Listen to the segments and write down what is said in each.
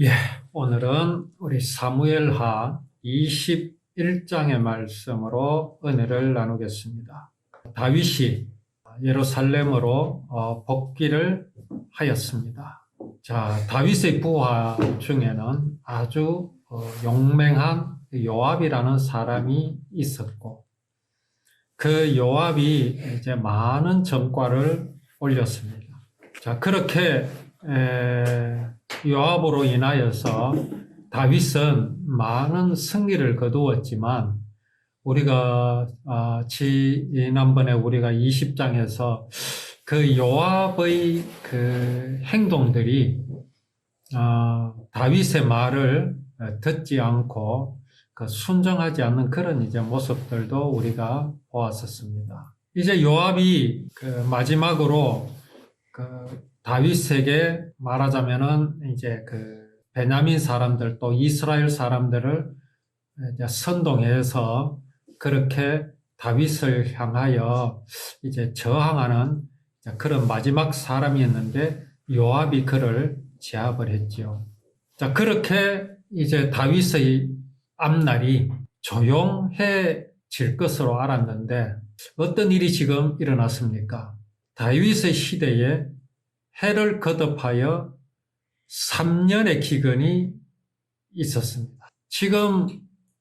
예, 오늘은 우리 사무엘하 21장의 말씀으로 은혜를 나누겠습니다. 다윗이 예루살렘으로 복귀를 하였습니다. 자, 다윗의 부하 중에는 아주 용맹한 요압이라는 사람이 있었고, 그 요압이 이제 많은 전과를 올렸습니다. 자, 그렇게 요압으로 인하여서 다윗은 많은 승리를 거두었지만, 우리가 지난번에 우리가 20장에서 그 요압의 그 행동들이 다윗의 말을 듣지 않고 순종하지 않는 그런 이제 모습들도 우리가 보았었습니다. 이제 요압이 마지막으로 다윗에게 말하자면은 이제 베냐민 사람들 또 이스라엘 사람들을 이제 선동해서 그렇게 다윗을 향하여 이제 저항하는 그런 마지막 사람이었는데, 요압이 그를 제압을 했지요. 자, 그렇게 이제 다윗의 앞날이 조용해질 것으로 알았는데, 어떤 일이 지금 일어났습니까? 다윗의 시대에 해를 거듭하여 3년의 기근이 있었습니다. 지금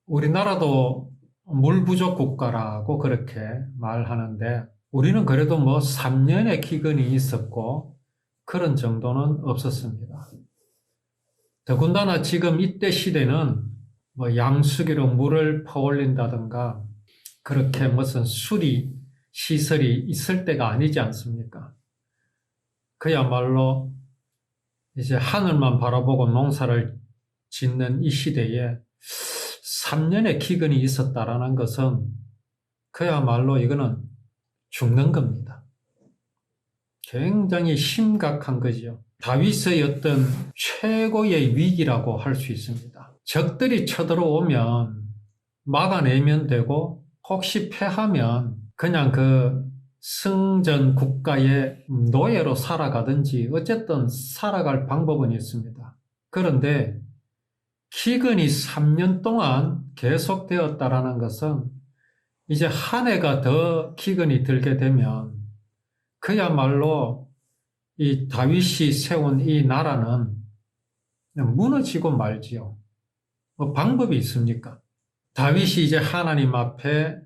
우리나라도 물 부족 국가라고 그렇게 말하는데, 우리는 그래도 3년의 기근이 있었고 그런 정도는 없었습니다. 더군다나 지금 이때 시대는 양수기로 물을 퍼올린다든가 그렇게 무슨 수리 시설이 있을 때가 아니지 않습니까? 그야말로 이제 하늘만 바라보고 농사를 짓는 이 시대에 3년의 기근이 있었다라는 것은 그야말로 이거는 죽는 겁니다. 굉장히 심각한 거지요. 다윗의 어떤 최고의 위기라고 할 수 있습니다. 적들이 쳐들어오면 막아내면 되고, 혹시 패하면 그냥 승전 국가의 노예로 살아가든지 어쨌든 살아갈 방법은 있습니다. 그런데 기근이 3년 동안 계속되었다라는 것은 이제 한 해가 더 기근이 들게 되면 그야말로 이 다윗이 세운 이 나라는 무너지고 말지요. 방법이 있습니까? 다윗이 이제 하나님 앞에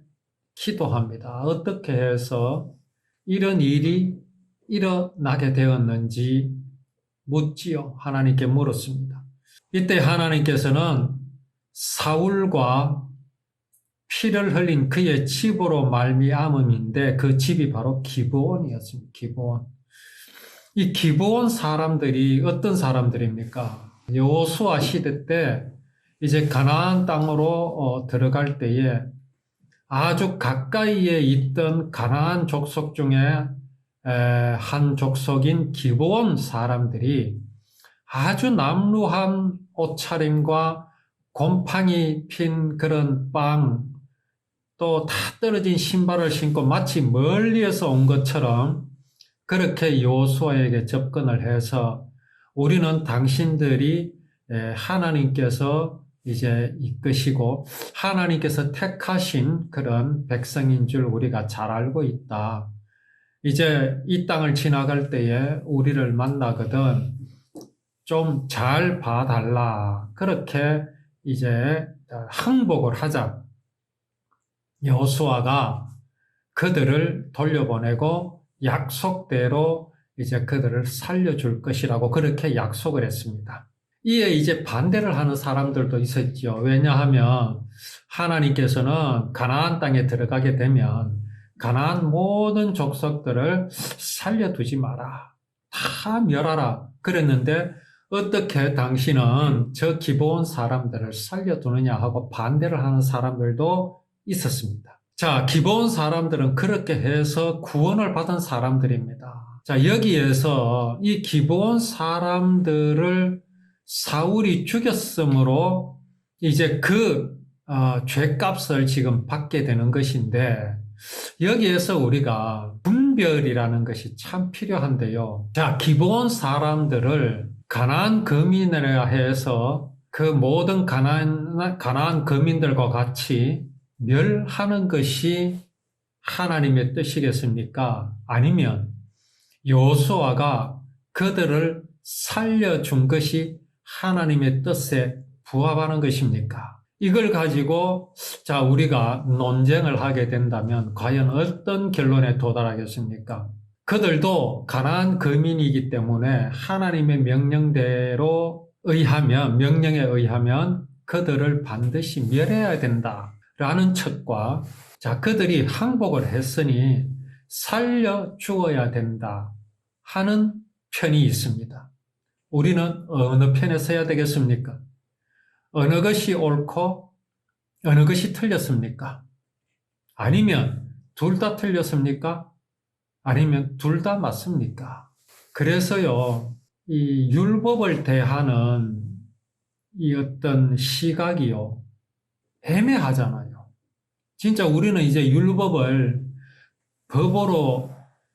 기도합니다. 어떻게 해서 이런 일이 일어나게 되었는지 묻지요. 하나님께 물었습니다. 이때 하나님께서는 사울과 피를 흘린 그의 집으로 말미암음인데, 그 집이 바로 기브온이었습니다. 기브온. 이 기브온 사람들이 어떤 사람들입니까? 여호수아 시대 때 이제 가나안 땅으로 들어갈 때에 아주 가까이에 있던 가나안 족속 중에 한 족속인 기브온 사람들이 아주 남루한 옷차림과 곰팡이 핀 그런 빵, 또 다 떨어진 신발을 신고 마치 멀리에서 온 것처럼 그렇게 여호수아에게 접근을 해서, 우리는 당신들이 하나님께서 이제 이끄시고 하나님께서 택하신 그런 백성인 줄 우리가 잘 알고 있다. 이제 이 땅을 지나갈 때에 우리를 만나거든 좀 잘 봐달라. 그렇게 이제 항복을 하자. 여호수아가 그들을 돌려보내고 약속대로 이제 그들을 살려줄 것이라고 그렇게 약속을 했습니다. 이에 이제 반대를 하는 사람들도 있었죠. 왜냐하면 하나님께서는 가나안 땅에 들어가게 되면 가나안 모든 족속들을 살려두지 마라. 다 멸하라. 그랬는데 어떻게 당신은 저 기브온 사람들을 살려두느냐 하고 반대를 하는 사람들도 있었습니다. 자, 기브온 사람들은 그렇게 해서 구원을 받은 사람들입니다. 자, 여기에서 이 기브온 사람들을 사울이 죽였으므로 이제 죄값을 지금 받게 되는 것인데, 여기에서 우리가 분별이라는 것이 참 필요한데요. 자, 기브온 사람들을 가나안 거민이라 해서 그 모든 가나안 거민들과 같이 멸하는 것이 하나님의 뜻이겠습니까? 아니면 여호수아가 그들을 살려준 것이 하나님의 뜻에 부합하는 것입니까? 이걸 가지고 우리가 논쟁을 하게 된다면 과연 어떤 결론에 도달하겠습니까? 그들도 가나안 거민이기 때문에 하나님의 명령에 의하면 그들을 반드시 멸해야 된다라는 척과 그들이 항복을 했으니 살려 죽어야 된다 하는 편이 있습니다. 우리는 어느 편에 서야 되겠습니까? 어느 것이 옳고 어느 것이 틀렸습니까? 아니면 둘 다 틀렸습니까? 아니면 둘 다 맞습니까? 그래서요, 이 율법을 대하는 이 어떤 시각이요, 애매하잖아요. 진짜 우리는 이제 율법을 법으로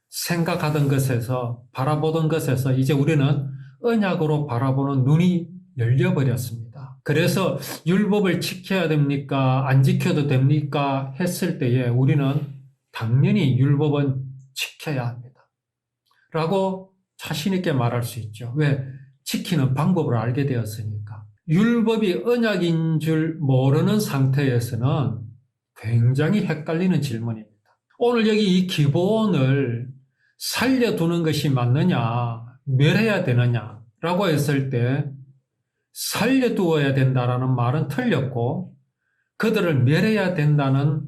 생각하던 것에서, 바라보던 것에서 이제 우리는 언약으로 바라보는 눈이 열려버렸습니다. 그래서 율법을 지켜야 됩니까? 안 지켜도 됩니까? 했을 때에 우리는 당연히 율법은 지켜야 합니다. 라고 자신있게 말할 수 있죠. 왜? 지키는 방법을 알게 되었으니까. 율법이 언약인 줄 모르는 상태에서는 굉장히 헷갈리는 질문입니다. 오늘 여기 이 기본을 살려두는 것이 맞느냐, 멸해야 되느냐 라고 했을 때 살려두어야 된다라는 말은 틀렸고 그들을 멸해야 된다는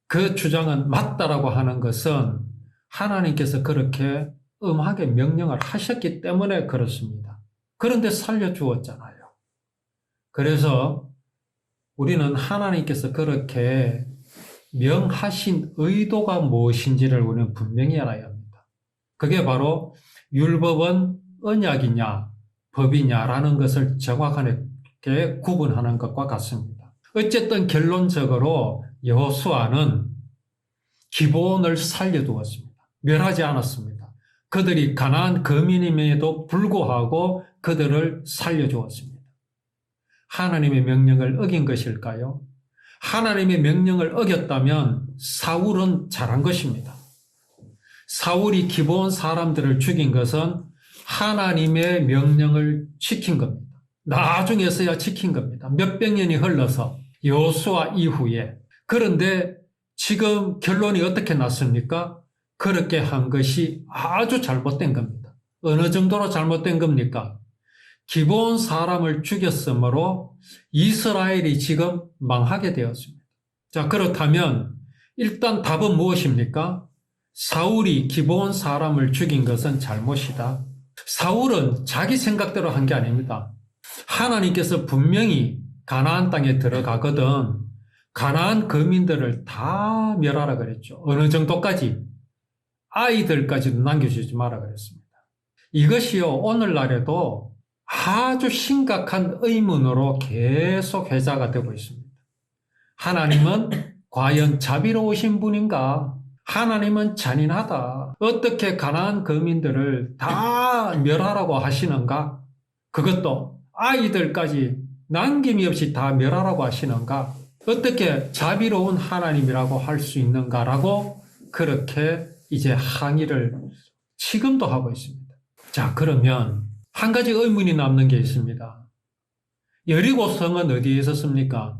그 주장은 맞다라고 하는 것은 하나님께서 그렇게 엄하게 명령을 하셨기 때문에 그렇습니다. 그런데 살려주었잖아요. 그래서 우리는 하나님께서 그렇게 명하신 의도가 무엇인지를 우리는 분명히 알아야 합니다. 그게 바로 율법은 언약이냐 법이냐라는 것을 정확하게 구분하는 것과 같습니다. 어쨌든 결론적으로 여호수아는 기본을 살려두었습니다. 멸하지 않았습니다. 그들이 가나안 거민임에도 불구하고 그들을 살려주었습니다. 하나님의 명령을 어긴 것일까요? 하나님의 명령을 어겼다면 사울은 잘한 것입니다. 사울이 기브온 사람들을 죽인 것은 하나님의 명령을 지킨 겁니다. 나중에서야 지킨 겁니다. 몇백 년이 흘러서 여호수아 이후에. 그런데 지금 결론이 어떻게 났습니까? 그렇게 한 것이 아주 잘못된 겁니다. 어느 정도로 잘못된 겁니까? 기브온 사람을 죽였으므로 이스라엘이 지금 망하게 되었습니다. 자, 그렇다면 일단 답은 무엇입니까? 사울이 기브온 사람을 죽인 것은 잘못이다. 사울은 자기 생각대로 한 게 아닙니다. 하나님께서 분명히 가나안 땅에 들어가거든 가나안 거민들을 다 멸하라 그랬죠. 어느 정도까지? 아이들까지도 남겨주지 마라 그랬습니다. 이것이요, 오늘날에도 아주 심각한 의문으로 계속 회자가 되고 있습니다. 하나님은 과연 자비로우신 분인가? 하나님은 잔인하다. 어떻게 가나안 거민들을 다 멸하라고 하시는가? 그것도 아이들까지 남김이 없이 다 멸하라고 하시는가? 어떻게 자비로운 하나님이라고 할 수 있는가라고 그렇게 이제 항의를 지금도 하고 있습니다. 자, 그러면 한 가지 의문이 남는 게 있습니다. 여리고 성은 어디에 있었습니까?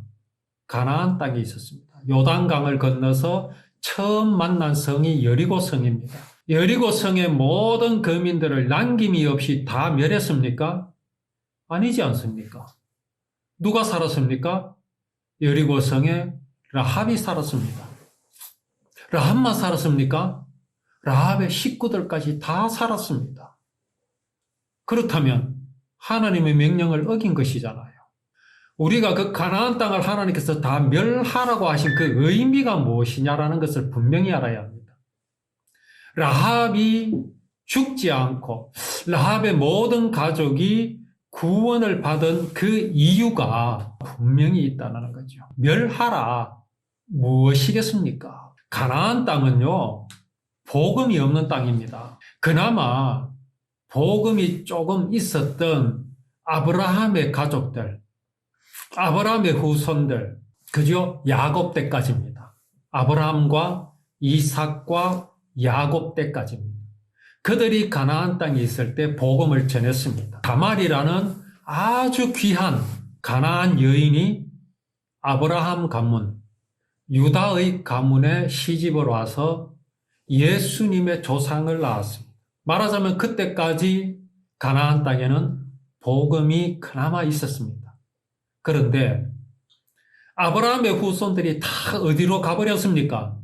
가나안 땅에 있었습니다. 요단강을 건너서 처음 만난 성이 여리고 성입니다. 여리고 성의 모든 거민들을 남김이 없이 다 멸했습니까? 아니지 않습니까? 누가 살았습니까? 여리고 성에 라합이 살았습니다. 라합만 살았습니까? 라합의 식구들까지 다 살았습니다. 그렇다면 하나님의 명령을 어긴 것이잖아요. 우리가 그 가나안 땅을 하나님께서 다 멸하라고 하신 그 의미가 무엇이냐라는 것을 분명히 알아야 합니다. 라합이 죽지 않고 라합의 모든 가족이 구원을 받은 그 이유가 분명히 있다는 거죠. 멸하라 무엇이겠습니까? 가나안 땅은요, 복음이 없는 땅입니다. 그나마 복음이 조금 있었던 아브라함의 가족들, 아브라함의 후손들, 그죠? 야곱 때까지입니다. 아브라함과 이삭과 야곱 때까지입니다. 그들이 가나안 땅에 있을 때 복음을 전했습니다. 다말이라는 아주 귀한 가나안 여인이 아브라함 가문, 유다의 가문에 시집을 와서 예수님의 조상을 낳았습니다. 말하자면 그때까지 가나안 땅에는 복음이 그나마 있었습니다. 그런데 아브라함의 후손들이 다 어디로 가버렸습니까?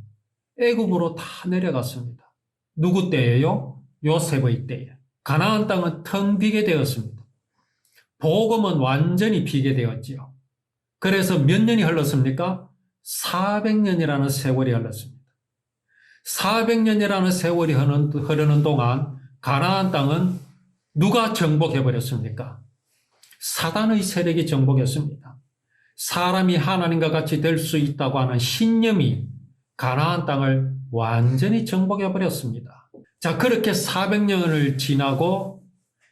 애굽으로 다 내려갔습니다. 누구 때예요? 요셉의 때에. 가나안 땅은 텅 비게 되었습니다. 복음은 완전히 비게 되었지요. 그래서 몇 년이 흘렀습니까? 400년이라는 세월이 흘렀습니다. 400년이라는 세월이 흐르는 동안 가나안 땅은 누가 정복해버렸습니까? 사단의 세력이 정복했습니다. 사람이 하나님과 같이 될 수 있다고 하는 신념이 가나안 땅을 완전히 정복해버렸습니다. 자, 그렇게 400년을 지나고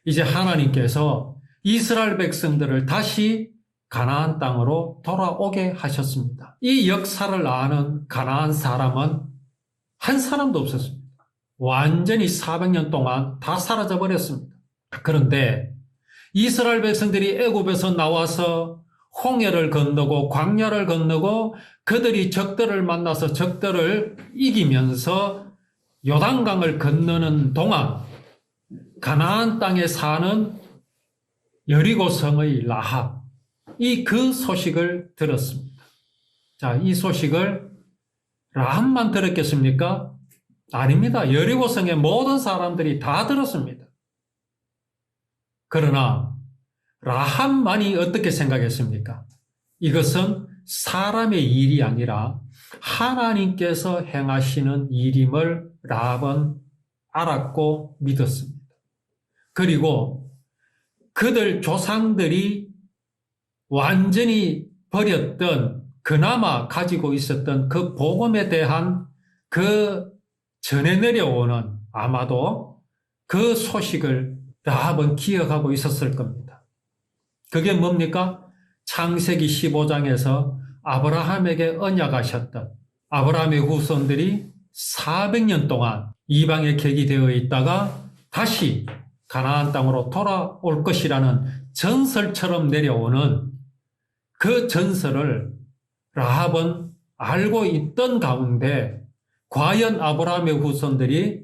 이제 하나님께서 이스라엘 백성들을 다시 가나안 땅으로 돌아오게 하셨습니다. 이 역사를 아는 가나안 사람은 한 사람도 없었습니다. 완전히 400년 동안 다 사라져 버렸습니다. 그런데 이스라엘 백성들이 애굽에서 나와서 홍해를 건너고 광야를 건너고 그들이 적들을 만나서 적들을 이기면서 요단강을 건너는 동안 가나안 땅에 사는 여리고성의 라합, 그 소식을 들었습니다. 자, 이 소식을 라합만 들었겠습니까? 아닙니다. 여리고성의 모든 사람들이 다 들었습니다. 그러나 라합만이 어떻게 생각했습니까? 이것은 사람의 일이 아니라 하나님께서 행하시는 일임을 라합은 알았고 믿었습니다. 그리고 그들 조상들이 완전히 버렸던, 그나마 가지고 있었던 그 복음에 대한 그 전해 내려오는 아마도 그 소식을 라합은 기억하고 있었을 겁니다. 그게 뭡니까? 창세기 15장에서 아브라함에게 언약하셨던 아브라함의 후손들이 400년 동안 이방의 객이 되어 있다가 다시 가나안 땅으로 돌아올 것이라는 전설처럼 내려오는 그 전설을 라합은 알고 있던 가운데 과연 아브라함의 후손들이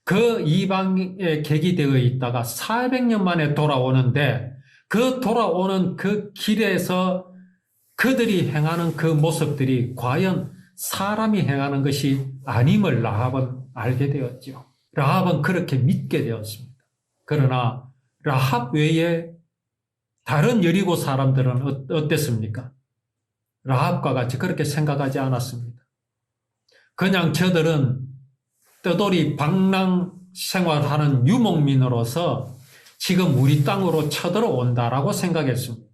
그 이방의 객이 되어 있다가 400년 만에 돌아오는데 그 돌아오는 그 길에서 그들이 행하는 그 모습들이 과연 사람이 행하는 것이 아님을 라합은 알게 되었죠. 라합은 그렇게 믿게 되었습니다. 그러나 라합 외에 다른 여리고 사람들은 어땠습니까? 라합과 같이 그렇게 생각하지 않았습니다. 그냥 저들은 떠돌이 방랑 생활하는 유목민으로서 지금 우리 땅으로 쳐들어온다라고 생각했습니다.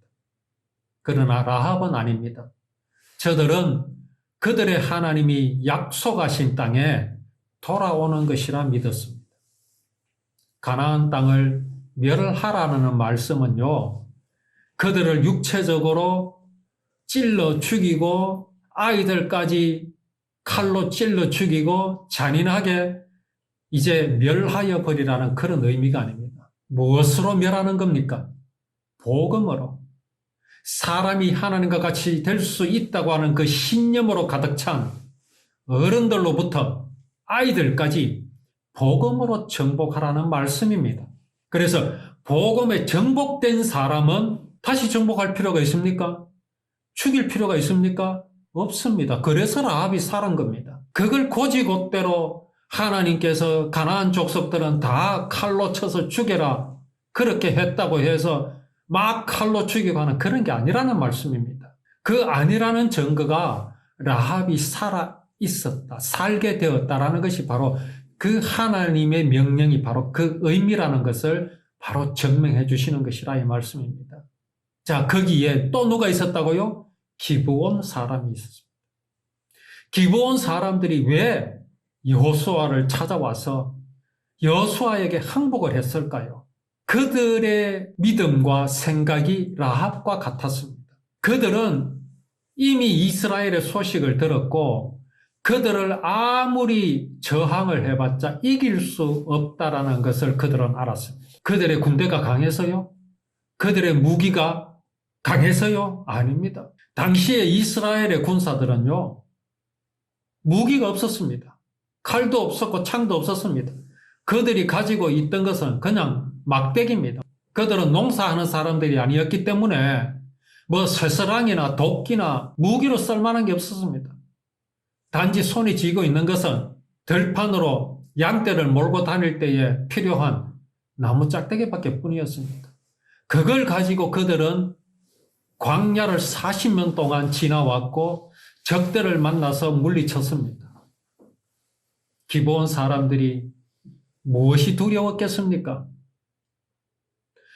그러나 라합은 아닙니다. 저들은 그들의 하나님이 약속하신 땅에 돌아오는 것이라 믿었습니다. 가나안 땅을 멸하라는 말씀은요, 그들을 육체적으로 찔러 죽이고 아이들까지 칼로 찔러 죽이고 잔인하게 이제 멸하여 버리라는 그런 의미가 아닙니다. 무엇으로 멸하는 겁니까? 복음으로. 사람이 하나님과 같이 될 수 있다고 하는 그 신념으로 가득 찬 어른들로부터 아이들까지 복음으로 정복하라는 말씀입니다. 그래서 복음에 정복된 사람은 다시 정복할 필요가 있습니까? 죽일 필요가 있습니까? 없습니다. 그래서 라합이 살은 겁니다. 그걸 곧이곧대로 하나님께서 가나안 족속들은 다 칼로 쳐서 죽여라 그렇게 했다고 해서 막 칼로 죽이고 하는 그런 게 아니라는 말씀입니다. 그 아니라는 증거가 라합이 살아 있었다, 살게 되었다라는 것이 바로 그 하나님의 명령이 바로 그 의미라는 것을 바로 증명해 주시는 것이라 이 말씀입니다. 자, 거기에 또 누가 있었다고요? 기브온 사람이 있었습니다. 기브온 사람들이 왜 여호수아를 찾아와서 여호수아에게 항복을 했을까요? 그들의 믿음과 생각이 라합과 같았습니다. 그들은 이미 이스라엘의 소식을 들었고 그들을 아무리 저항을 해봤자 이길 수 없다라는 것을 그들은 알았습니다. 그들의 군대가 강해서요? 그들의 무기가 강해서요? 아닙니다. 당시에 이스라엘의 군사들은요, 무기가 없었습니다. 칼도 없었고 창도 없었습니다. 그들이 가지고 있던 것은 그냥 막대기입니다. 그들은 농사하는 사람들이 아니었기 때문에 뭐 쇠사랑이나 도끼나 무기로 쓸만한 게 없었습니다. 단지 손이 쥐고 있는 것은 들판으로 양떼를 몰고 다닐 때에 필요한 나무 짝대기밖에 뿐이었습니다. 그걸 가지고 그들은 광야를 40년 동안 지나왔고 적들을 만나서 물리쳤습니다. 기브온 사람들이 무엇이 두려웠겠습니까?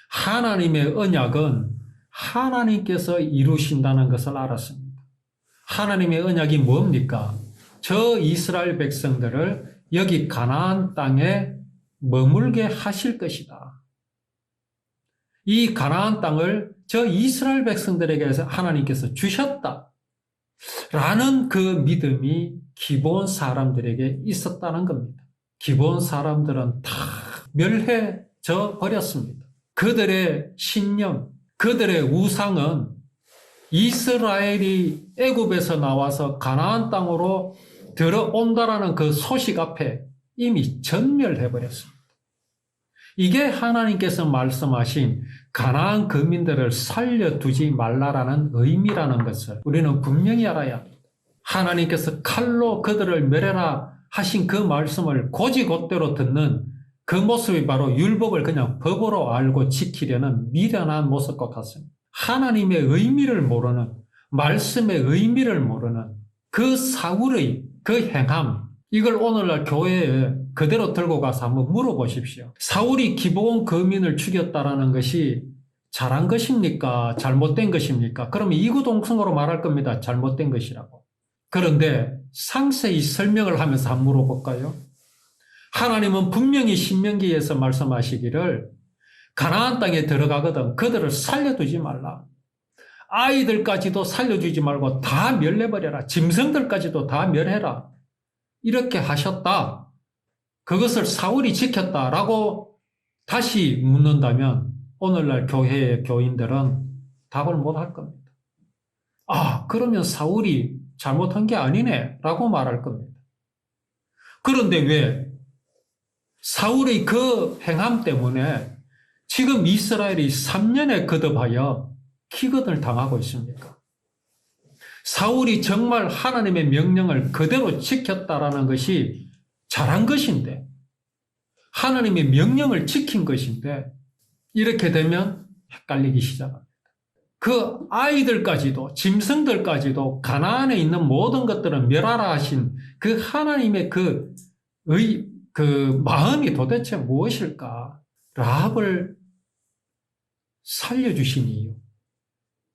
하나님의 언약은 하나님께서 이루신다는 것을 알았습니다. 하나님의 언약이 뭡니까? 저 이스라엘 백성들을 여기 가나안 땅에 머물게 하실 것이다. 이 가나안 땅을 저 이스라엘 백성들에게 하나님께서 주셨다. 라는 그 믿음이 기브온 사람들에게 있었다는 겁니다. 기브온 사람들은 다 멸해져 버렸습니다. 그들의 신념, 그들의 우상은 이스라엘이 애굽에서 나와서 가나안 땅으로 들어온다라는 그 소식 앞에 이미 전멸해버렸습니다. 이게 하나님께서 말씀하신 가나안 거민들을 살려두지 말라라는 의미라는 것을 우리는 분명히 알아야 합니다. 하나님께서 칼로 그들을 멸해라 하신 그 말씀을 곧이곧대로 듣는 그 모습이 바로 율법을 그냥 법으로 알고 지키려는 미련한 모습과 같습니다. 하나님의 의미를 모르는, 말씀의 의미를 모르는 그 사울의 그 행함, 이걸 오늘날 교회에 그대로 들고 가서 한번 물어보십시오. 사울이 기브온 거민을 죽였다라는 것이 잘한 것입니까? 잘못된 것입니까? 그러면 이구동성으로 말할 겁니다. 잘못된 것이라고. 그런데 상세히 설명을 하면서 한번 물어볼까요? 하나님은 분명히 신명기에서 말씀하시기를 가나안 땅에 들어가거든 그들을 살려두지 말라. 아이들까지도 살려주지 말고 다 멸해버려라. 짐승들까지도 다 멸해라. 이렇게 하셨다. 그것을 사울이 지켰다라고 다시 묻는다면 오늘날 교회의 교인들은 답을 못할 겁니다. 아, 그러면 사울이 잘못한 게 아니네 라고 말할 겁니다. 그런데 왜 사울의 그 행함 때문에 지금 이스라엘이 3년에 거듭하여 기근을 당하고 있습니까? 사울이 정말 하나님의 명령을 그대로 지켰다라는 것이 잘한 것인데, 하나님의 명령을 지킨 것인데, 이렇게 되면 헷갈리기 시작합니다. 그 아이들까지도, 짐승들까지도 가나안에 있는 모든 것들을 멸하라 하신 그 하나님의 그 마음이 도대체 무엇일까? 라합을 살려주신 이유,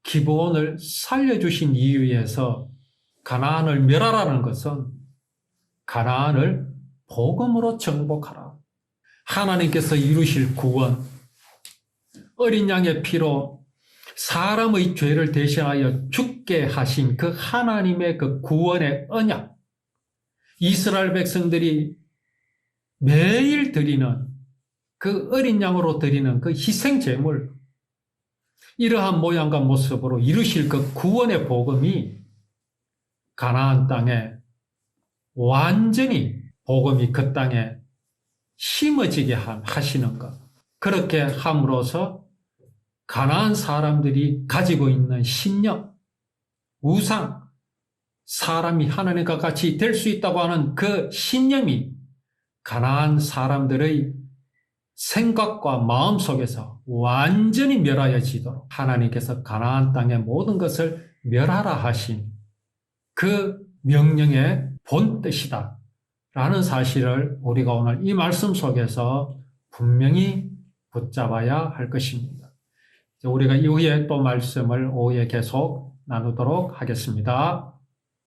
기브온을 살려주신 이유에서 가나안을 멸하라는 것은 가나안을 복음으로 정복하라. 하나님께서 이루실 구원, 어린 양의 피로 사람의 죄를 대신하여 죽게 하신 그 하나님의 그 구원의 언약, 이스라엘 백성들이 매일 드리는 그 어린 양으로 드리는 그 희생 제물, 이러한 모양과 모습으로 이루실 그 구원의 복음이 가나안 땅에 완전히 복음이 그 땅에 심어지게 하시는 것. 그렇게 함으로써 가나안 사람들이 가지고 있는 신념, 우상, 사람이 하나님과 같이 될 수 있다고 하는 그 신념이 가나안 사람들의 생각과 마음 속에서 완전히 멸하여지도록 하나님께서 가나안 땅의 모든 것을 멸하라 하신 그 명령의 본뜻이다 라는 사실을 우리가 오늘 이 말씀 속에서 분명히 붙잡아야 할 것입니다. 우리가 이후에 또 말씀을 오후에 계속 나누도록 하겠습니다.